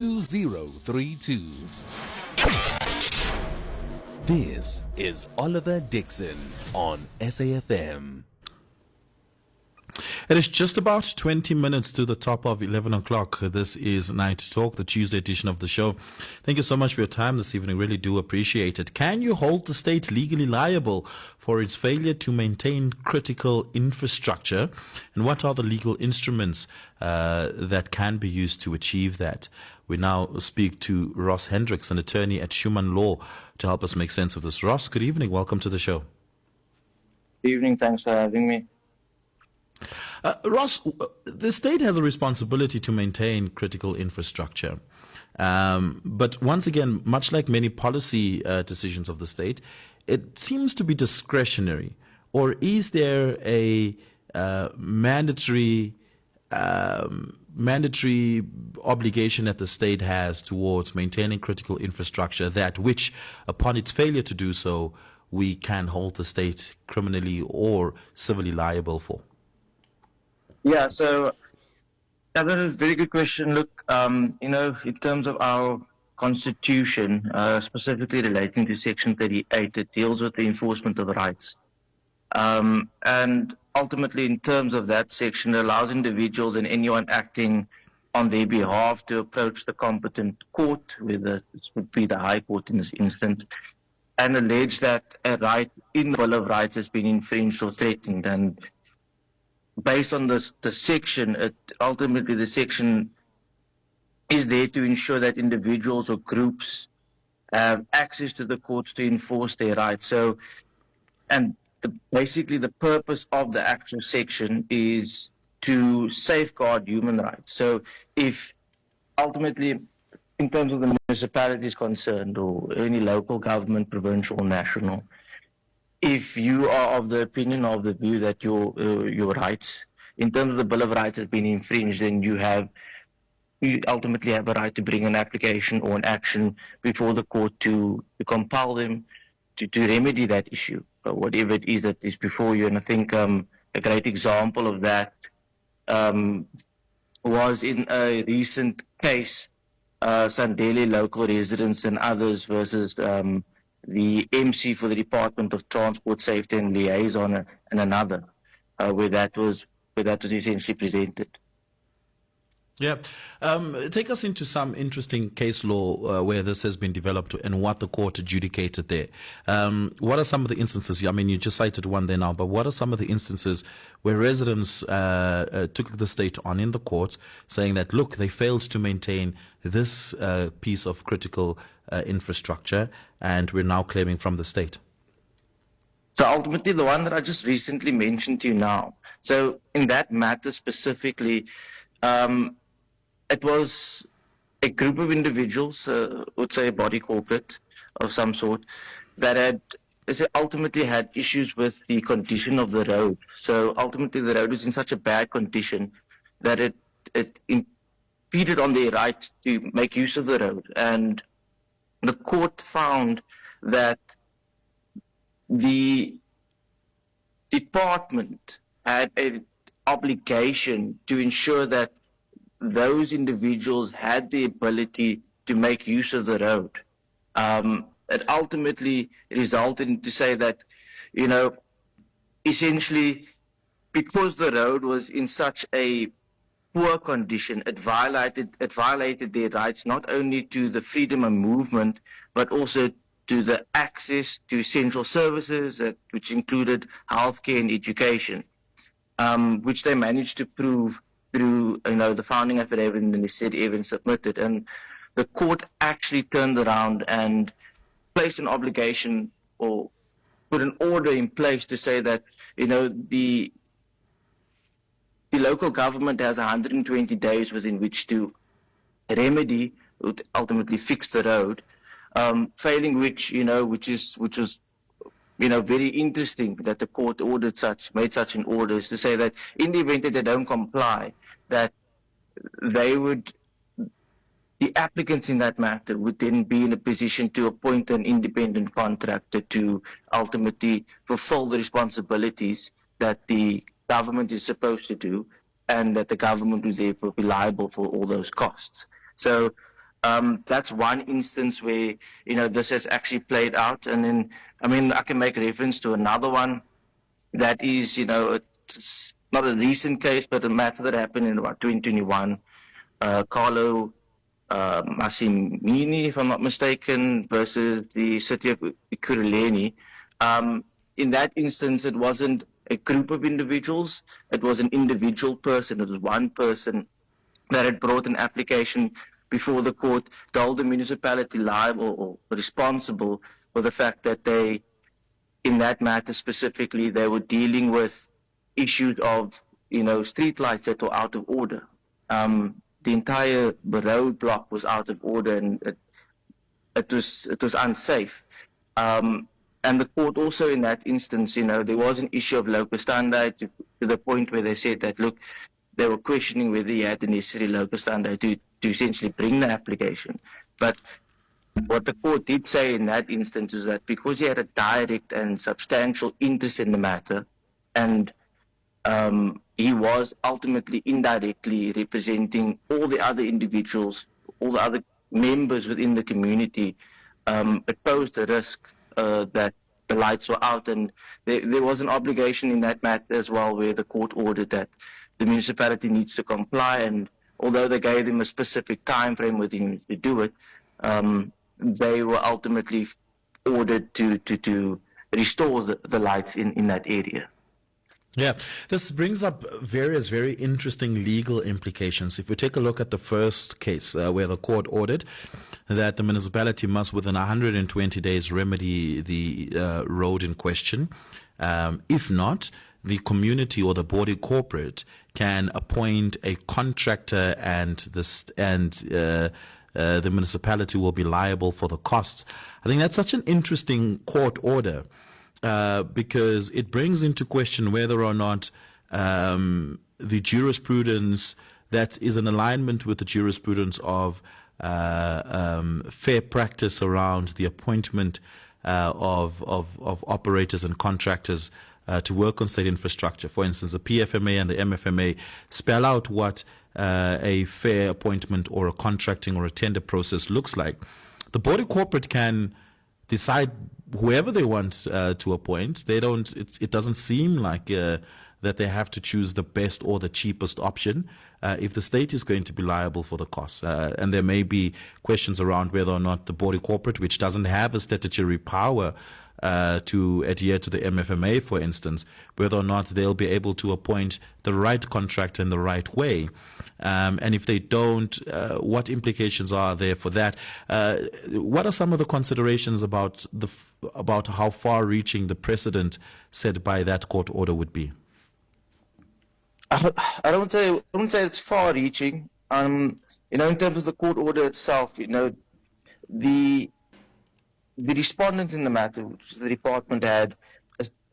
2032. This is Oliver Dixon on SAFM. It is just about 20 minutes to the top of 11 o'clock. This is Night Talk, the Tuesday edition of the show. Thank you so much for your time this evening. Really do appreciate it. Can you hold the state legally liable for its failure to maintain critical infrastructure? And what are the legal instruments that can be used to achieve that? We now speak to Ross Hendriks, an attorney at SchoemanLaw, to help us make sense of this. Ross, good evening. Welcome to the show. Good evening. Thanks for having me. Ross, the state has a responsibility to maintain critical infrastructure. But once again, much like many policy decisions of the state, it seems to be discretionary. Or is there a mandatory obligation that the state has towards maintaining critical infrastructure that which, upon its failure to do so, we can hold the state criminally or civilly liable for? Yeah, so that is a very good question. Look, in terms of our constitution, specifically relating to Section 38, it deals with the enforcement of rights. And ultimately, in terms of that section, it allows individuals and anyone acting on their behalf to approach the competent court, whether this would be the High Court in this instance, and allege that a right in the Bill of Rights has been infringed or threatened. And based on the section, the section is there to ensure that individuals or groups have access to the courts to enforce their rights. So, and basically the purpose of the actual section is to safeguard human rights. So if ultimately, in terms of the municipality is concerned, or any local government, provincial or national, if you are of the opinion, of the view that your rights, in terms of the Bill of Rights, has been infringed, then you ultimately have a right to bring an application or an action before the court to compel them to remedy that issue, whatever it is that is before you. And I think a great example of that was in a recent case, Sindile local residents and others versus the MC for the Department of Transport, Safety and Liaison and another, where that was essentially presented. Yeah. Take us into some interesting case law where this has been developed and what the court adjudicated there. What are some of the instances? I mean, you just cited one there now, but what are some of the instances where residents took the state on in the courts saying that, look, they failed to maintain this piece of critical infrastructure and we're now claiming from the state? So ultimately, the one that I just recently mentioned to you now. So in that matter specifically, it was a group of individuals, would say a body corporate of some sort, that ultimately had issues with the condition of the road. So ultimately, the road was in such a bad condition that it impeded on their right to make use of the road. And the court found that the department had an obligation to ensure that those individuals had the ability to make use of the road. It ultimately resulted in to say that, essentially, because the road was in such a poor condition, it violated their rights not only to the freedom of movement, but also to the access to essential services, which included healthcare and education, which they managed to prove through the founding affidavit and the necessary evidence submitted. And the court actually turned around and placed an obligation or put an order in place to say that the local government has 120 days within which to remedy, ultimately fix the road, failing which was very interesting that the court made such an order, is to say that in the event that they don't comply, that the applicants in that matter would then be in a position to appoint an independent contractor to ultimately fulfill the responsibilities that the government is supposed to do, and that the government was therefore be liable for all those costs. So That's one instance where, this has actually played out. And then, I can make reference to another one that is, it's not a recent case, but a matter that happened in about 2021. Carlo Massimini, if I'm not mistaken, versus the city of Ekurhuleni. In that instance, it wasn't a group of individuals, it was an individual person, it was one person that had brought an application before the court to hold the municipality liable or responsible for the fact that they, in that matter specifically, they were dealing with issues of, street lights that were out of order. The entire road block was out of order, and it was unsafe. And the court also, in that instance, there was an issue of local standard to the point where they said that, look, they were questioning whether he had the necessary local standard to essentially bring the application. But what the court did say in that instance is that because he had a direct and substantial interest in the matter, and he was ultimately indirectly representing all the other individuals, all the other members within the community, it posed a risk that the lights were out. And there was an obligation in that matter as well, where the court ordered that the municipality needs to comply. And although they gave them a specific time frame within to do it, they were ultimately ordered to restore the lights in that area. Yeah, this brings up various very interesting legal implications. If we take a look at the first case where the court ordered that the municipality must within 120 days remedy the road in question. If not, the community or the body corporate can appoint a contractor, and the municipality will be liable for the costs. I think that's such an interesting court order. Because it brings into question whether or not the jurisprudence that is in alignment with the jurisprudence of fair practice around the appointment of operators and contractors to work on state infrastructure. For instance, the PFMA and the MFMA spell out what a fair appointment or a contracting or a tender process looks like. The body corporate can decide whoever they want to appoint. They don't. It doesn't seem like that they have to choose the best or the cheapest option if the state is going to be liable for the costs. And there may be questions around whether or not the body corporate, which doesn't have a statutory power to adhere to the MFMA, for instance, whether or not they'll be able to appoint the right contractor in the right way. And if they don't, what implications are there for that? What are some of the considerations about how far-reaching the precedent set by that court order would be? I wouldn't say it's far-reaching. In terms of the court order itself, the respondent in the matter, which the department had,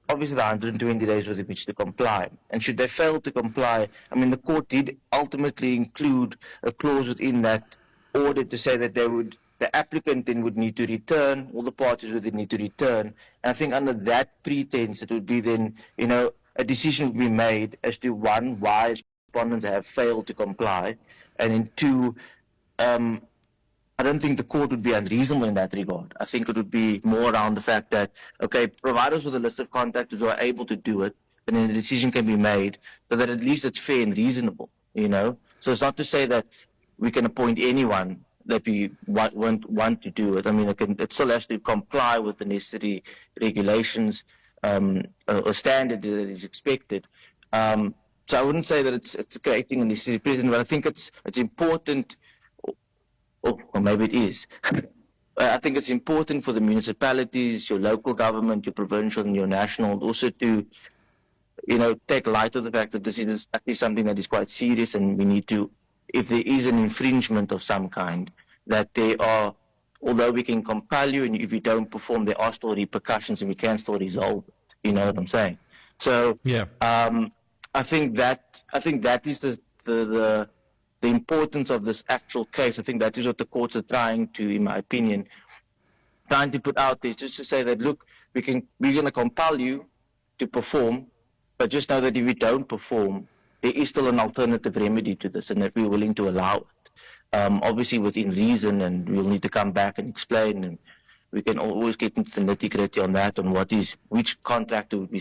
obviously the 120 days within which to comply. And should they fail to comply, the court did ultimately include a clause within that order to say that the applicant then would need to return, all the parties would need to return. And I think under that pretense, it would be then, a decision would be made as to one, why respondents have failed to comply, and then two, I don't think the court would be unreasonable in that regard. I think it would be more around the fact that, okay, provide us with a list of contractors who are able to do it, and then the decision can be made so that at least it's fair and reasonable, So it's not to say that we can appoint anyone that we want to do it. It still has to comply with the necessary regulations or standard that is expected. So I wouldn't say that it's creating a necessary precedent, but I think it's important. Or maybe it is. I think it's important for the municipalities, your local government, your provincial and your national, also to, take light of the fact that this is actually something that is quite serious, and we need to, if there is an infringement of some kind, that there are, although we can compel you, and if you don't perform, there are still repercussions, and we can still resolve it. You know what I'm saying? So, yeah. I think that is the importance of this actual case. I think that is what the courts are trying to, in my opinion, put out there, just to say that, look, we're going to compel you to perform, but just know that if you don't perform, there is still an alternative remedy to this, and that we're willing to allow it. obviously within reason, and we'll need to come back and explain, and we can always get into the nitty-gritty on that, on which contractor would be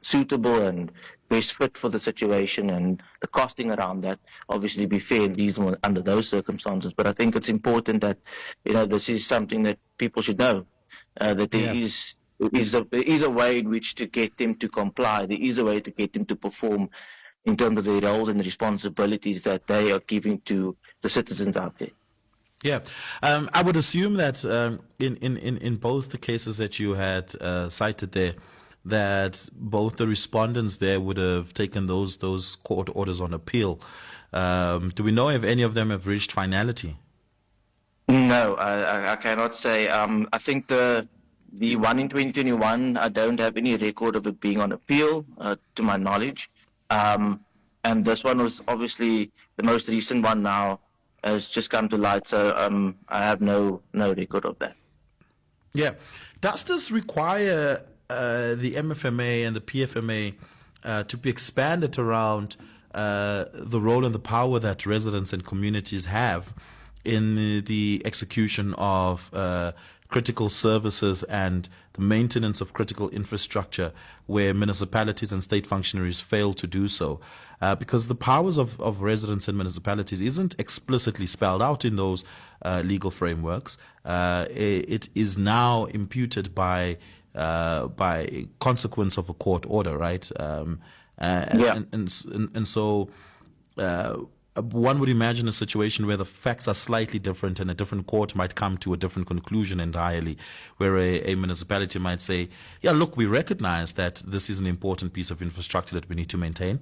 suitable and best fit for the situation, and the costing around that, obviously be fair and reasonable under those circumstances. But I think it's important that, this is something that people should know, that there is a way in which to get them to comply. There is a way to get them to perform in terms of their role and the responsibilities that they are giving to the citizens out there. Yeah, I would assume that in both the cases that you had cited there, that both the respondents there would have taken those court orders on appeal. Do we know if any of them have reached finality? No, I cannot say. I think the one in 2021, I don't have any record of it being on appeal, to my knowledge. And this one was obviously the most recent one now, has just come to light, so I have no record of that. Yeah. Does this require the MFMA and the PFMA to be expanded around the role and the power that residents and communities have in the execution of critical services and the maintenance of critical infrastructure where municipalities and state functionaries fail to do so? Because the powers of residents and municipalities isn't explicitly spelled out in those legal frameworks. It is now imputed by consequence of a court order, right? And so one would imagine a situation where the facts are slightly different and a different court might come to a different conclusion entirely, where a municipality might say, yeah, look, we recognize that this is an important piece of infrastructure that we need to maintain,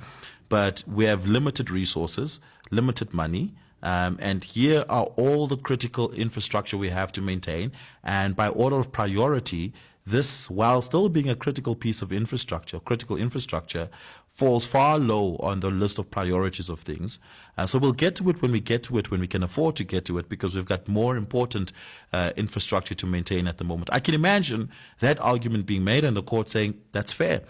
but we have limited resources, limited money, and here are all the critical infrastructure we have to maintain, and by order of priority, this, while still being a critical piece of infrastructure, critical infrastructure, falls far low on the list of priorities of things. So we'll get to it when we get to it, when we can afford to get to it, because we've got more important infrastructure to maintain at the moment. I can imagine that argument being made and the court saying that's fair.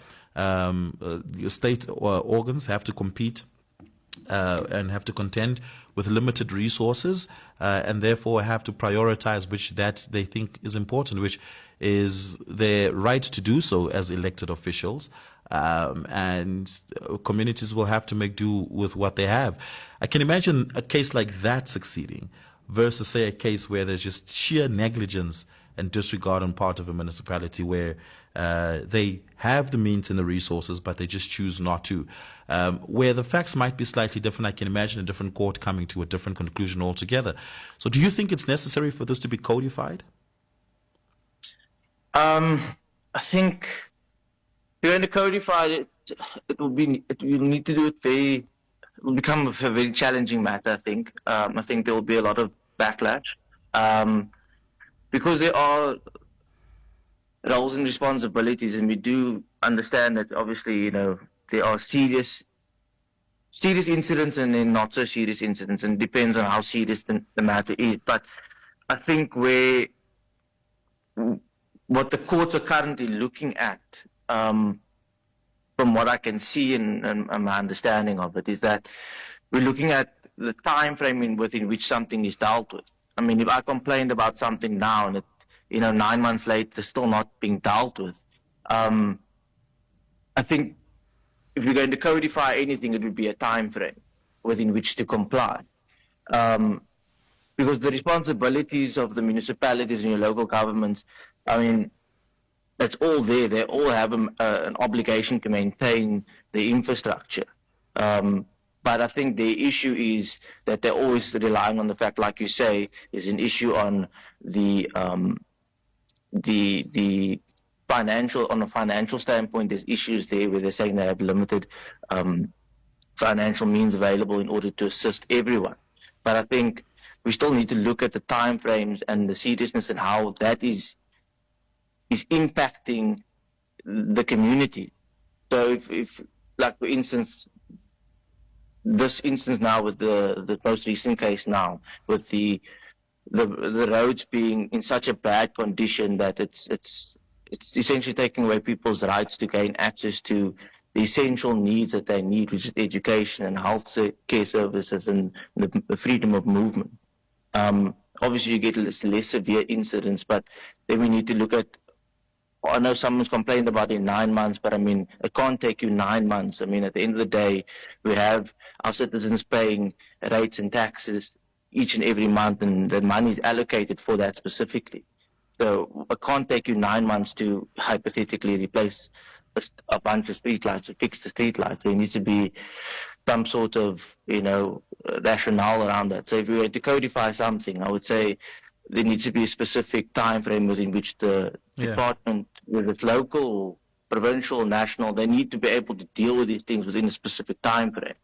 State organs have to compete and have to contend with limited resources, and therefore have to prioritize which that they think is important, which is their right to do so as elected officials. And communities will have to make do with what they have. I can imagine a case like that succeeding versus, say, a case where there's just sheer negligence and disregard on part of a municipality where they have the means and the resources, but they just choose not to. Where the facts might be slightly different, I can imagine a different court coming to a different conclusion altogether. So do you think it's necessary for this to be codified? I think if you're going to codify it, you need to do it it will become a very challenging matter, I think. I think there will be a lot of backlash. Because there are roles and responsibilities, and we do understand that obviously, there are serious incidents and then not so serious incidents, and it depends on how serious the matter is. But I think what the courts are currently looking at, from what I can see and my understanding of it, is that we're looking at the time frame within which something is dealt with. I mean, if I complained about something now and 9 months later it's still not being dealt with, I think if you're going to codify anything, it would be a time frame within which to comply. Because the responsibilities of the municipalities and your local governments, I mean, it's all there. They all have an obligation to maintain the infrastructure. But I think the issue is that they're always relying on the fact, like you say, is an issue on the financial, on a financial standpoint. There's issues there where they're saying they have limited financial means available in order to assist everyone. But I think we still need to look at the time frames and the seriousness and how that is impacting the community. So if like for instance, this instance now with the most recent case now, with the roads being in such a bad condition that it's essentially taking away people's rights to gain access to the essential needs that they need, which is education and health care services and the freedom of movement. Obviously, you get less severe incidents, but then we need to look at, I know someone's complained about in 9 months, but I mean, it can't take you 9 months. I mean, at the end of the day, we have our citizens paying rates and taxes each and every month, and the money is allocated for that specifically. So it can't take you 9 months to hypothetically replace a bunch of streetlights or fix the streetlights. There needs to be some sort of, rationale around that. So if we were to codify something, I would say there needs to be a specific time frame within which the department, whether it's local, provincial, national, they need to be able to deal with these things within a specific time frame,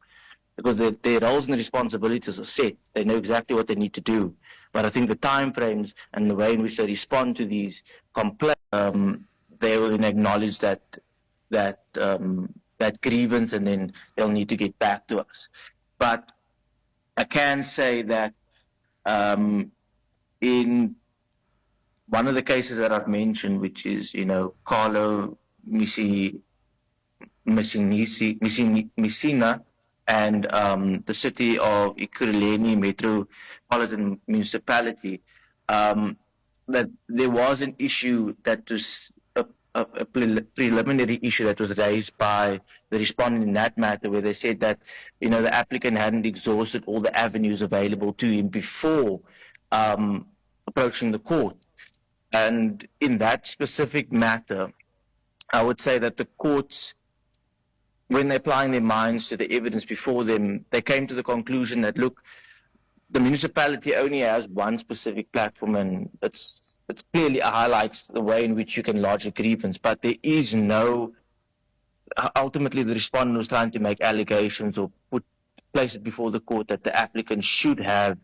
because their roles and responsibilities are set. They know exactly what they need to do. But I think the time frames and the way in which they respond to these complaints, they will acknowledge that grievance, and then they'll need to get back to us. But I can say that in one of the cases that I've mentioned, which is, Carlo Massimini and the city of Ekurhuleni Metropolitan Municipality, that there was an issue that was a preliminary issue that was raised by the respondent in that matter, where they said that, the applicant hadn't exhausted all the avenues available to him before approaching the court. And in that specific matter, I would say that the courts, when they're applying their minds to the evidence before them, they came to the conclusion that, look, the municipality only has one specific platform, and it's clearly highlights the way in which you can lodge a grievance, but there is no, ultimately the respondent was trying to make allegations or place it before the court that the applicant should have,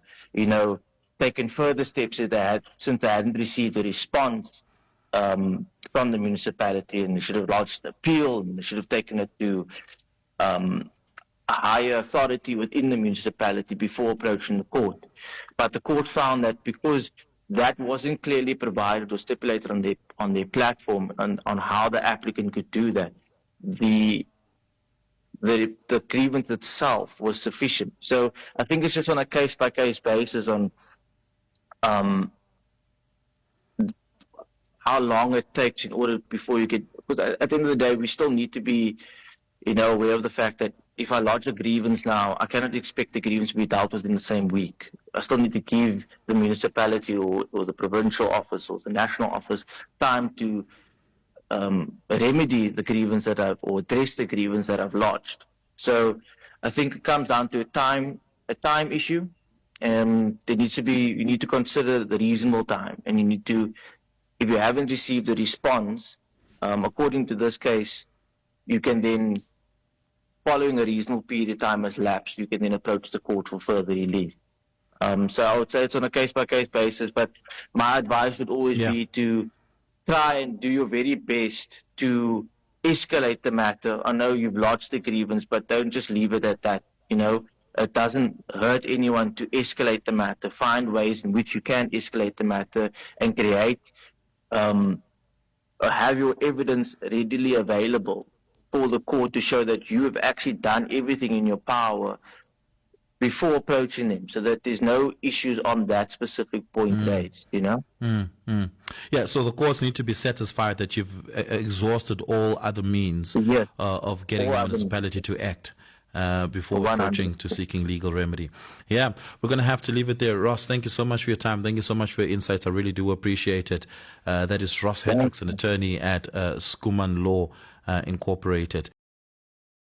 taken further steps since they hadn't received a response from the municipality, and they should have lodged an appeal, and they should have taken it to a higher authority within the municipality before approaching the court. But the court found that because that wasn't clearly provided or stipulated on their platform and on how the applicant could do that, the grievance itself was sufficient. So I think it's just on a case-by-case basis on how long it takes in order before you get, because at the end of the day, we still need to be, aware of the fact that if I lodge a grievance now, I cannot expect the grievance to be dealt with in the same week. I still need to give the municipality or the provincial office or the national office time to remedy the grievance or address the grievance that I've lodged. So I think it comes down to a time issue. And you need to consider the reasonable time, and you need to, if you haven't received a response, according to this case, you can then, following a reasonable period of time has lapsed, you can then approach the court for further relief. So I would say it's on a case-by-case basis, but my advice would always be to try and do your very best to escalate the matter. I know you've lodged the grievance, but don't just leave it at that, It doesn't hurt anyone to escalate the matter. Find ways in which you can escalate the matter and create, have your evidence readily available for the court to show that you have actually done everything in your power before approaching them, so that there's no issues on that specific point raised, Yeah, so the courts need to be satisfied that you've exhausted all other means of getting the municipality to act. Before approaching to seeking legal remedy. Yeah, we're going to have to leave it there. Ross, thank you so much for your time. Thank you so much for your insights. I really do appreciate it. That is Ross Hendriks, an attorney at SchoemanLaw Incorporated.